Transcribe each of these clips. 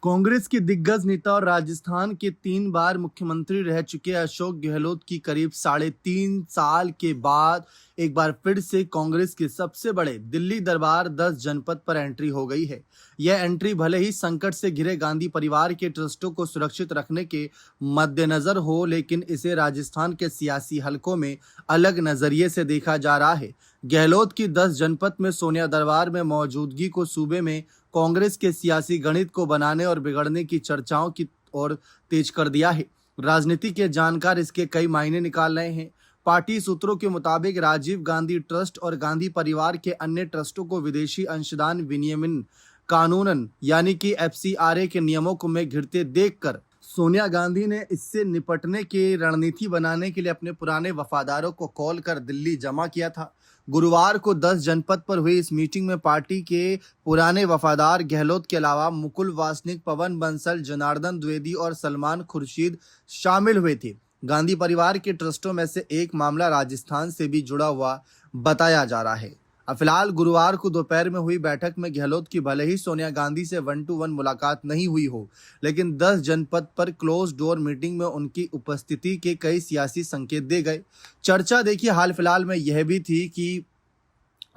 कांग्रेस के दिग्गज नेता और राजस्थान के 3 बार मुख्यमंत्री रह चुके अशोक गहलोत की करीब 3.5 साल के बाद एक बार फिर से कांग्रेस के सबसे बड़े दिल्ली दरबार 10 जनपद पर एंट्री हो गई है। यह एंट्री भले ही संकट से घिरे गांधी परिवार के ट्रस्टों को सुरक्षित रखने के मद्देनजर हो, लेकिन इसे राजस्थान के सियासी हलकों में अलग नजरिए से देखा जा रहा है। गहलोत की 10 जनपद में सोनिया दरबार में मौजूदगी को सूबे में कांग्रेस के सियासी गणित को बनाने और बिगड़ने की चर्चाओं की ओर तेज कर दिया है। राजनीति के जानकार इसके कई मायने निकाल रहे हैं। पार्टी सूत्रों के मुताबिक राजीव गांधी ट्रस्ट और गांधी परिवार के अन्य ट्रस्टों को विदेशी अंशदान विनियमन कानूनन यानी कि FCRA के नियमों को में घिरते देखकर सोनिया गांधी ने इससे निपटने की रणनीति बनाने के लिए अपने पुराने वफादारों को कॉल कर दिल्ली जमा किया था। गुरुवार को 10 जनपद पर हुई इस मीटिंग में पार्टी के पुराने वफादार गहलोत के अलावा मुकुल वासनिक, पवन बंसल, जनार्दन द्विवेदी और सलमान खुर्शीद शामिल हुए थे। गांधी परिवार के ट्रस्टों में से एक मामला राजस्थान से भी जुड़ा हुआ बताया जा रहा है। अब फिलहाल गुरुवार को दोपहर में हुई बैठक में गहलोत की भले ही सोनिया गांधी से 1-to-1 मुलाकात नहीं हुई हो, लेकिन 10 जनपद पर क्लोज डोर मीटिंग में उनकी उपस्थिति के कई सियासी संकेत दे गए। चर्चा देखिए हाल फिलहाल में यह भी थी कि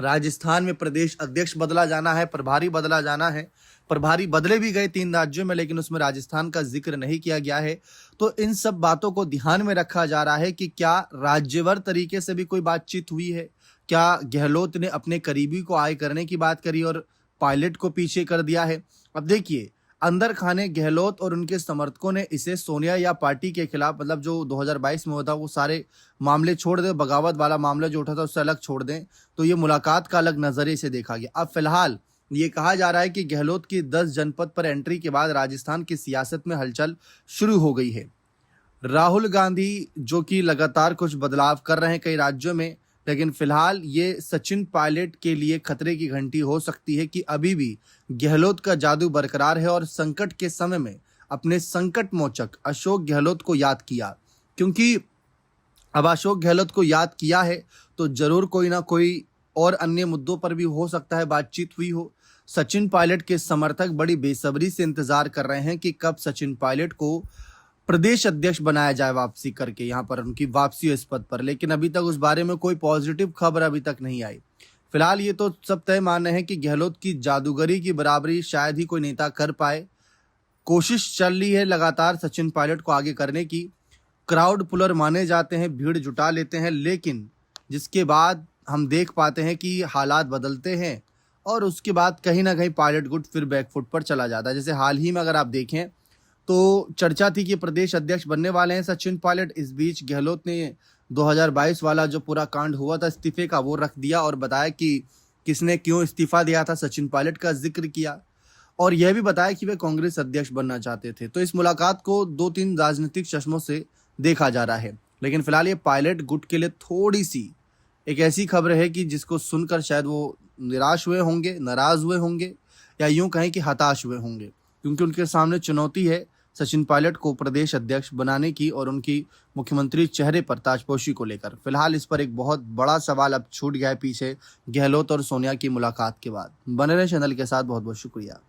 राजस्थान में प्रदेश अध्यक्ष बदला जाना है, प्रभारी बदला जाना है। प्रभारी बदले भी गए 3 राज्यों में, लेकिन उसमें राजस्थान का जिक्र नहीं किया गया है। तो इन सब बातों को ध्यान में रखा जा रहा है कि क्या राज्यवार तरीके से भी कोई बातचीत हुई है, क्या गहलोत ने अपने करीबी को आय करने की बात करी और पायलट को पीछे कर दिया है। अब देखिए अंदर खाने गहलोत और उनके समर्थकों ने इसे सोनिया या पार्टी के खिलाफ, मतलब जो 2022 में होता वो सारे मामले छोड़ दें, बगावत वाला मामला जो उठा था उससे अलग छोड़ दें, तो ये मुलाकात का अलग नजरिए से देखा गया। अब फिलहाल ये कहा जा रहा है कि गहलोत की 10 जनपद पर एंट्री के बाद राजस्थान की सियासत में हलचल शुरू हो गई है। राहुल गांधी जो कि लगातार कुछ बदलाव कर रहे हैं कई राज्यों में, लेकिन फिलहाल ये सचिन पायलट के लिए खतरे की घंटी हो सकती है कि अभी भी गहलोत का जादू बरकरार है और संकट के समय में अपने संकट मोचक अशोक गहलोत को याद किया। क्योंकि अब अशोक गहलोत को याद किया है तो जरूर कोई ना कोई और अन्य मुद्दों पर भी हो सकता है बातचीत हुई हो। सचिन पायलट के समर्थक बड़ी बेसब्री से इंतजार कर रहे हैं कि कब सचिन पायलट को प्रदेश अध्यक्ष बनाया जाए वापसी करके, यहाँ पर उनकी वापसी इस पद पर, लेकिन अभी तक उस बारे में कोई पॉजिटिव खबर अभी तक नहीं आई। फिलहाल ये तो सब तय मानना है कि गहलोत की जादूगरी की बराबरी शायद ही कोई नेता कर पाए। कोशिश चल रही है लगातार सचिन पायलट को आगे करने की। क्राउड पुलर माने जाते हैं, भीड़ जुटा लेते हैं, लेकिन जिसके बाद हम देख पाते हैं कि हालात बदलते हैं और उसके बाद कहीं ना कहीं पायलट गुट फिर बैकफुट पर चला जाता है। जैसे हाल ही में अगर आप देखें तो चर्चा थी कि प्रदेश अध्यक्ष बनने वाले हैं सचिन पायलट। इस बीच गहलोत ने 2022 वाला जो पूरा कांड हुआ था इस्तीफे का वो रख दिया और बताया कि किसने क्यों इस्तीफा दिया था, सचिन पायलट का जिक्र किया और यह भी बताया कि वे कांग्रेस अध्यक्ष बनना चाहते थे। तो इस मुलाकात को 2-3 राजनीतिक चश्मों से देखा जा रहा है, लेकिन फिलहाल ये पायलट गुट के लिए थोड़ी सी एक ऐसी खबर है कि जिसको सुनकर शायद वो निराश हुए होंगे, नाराज हुए होंगे या यूं कहें कि हताश हुए होंगे, क्योंकि उनके सामने चुनौती है सचिन पायलट को प्रदेश अध्यक्ष बनाने की और उनकी मुख्यमंत्री चेहरे पर ताजपोशी को लेकर। फिलहाल इस पर एक बहुत बड़ा सवाल अब छूट गया है पीछे गहलोत और सोनिया की मुलाकात के बाद। बने रहे चैनल के साथ, बहुत बहुत शुक्रिया।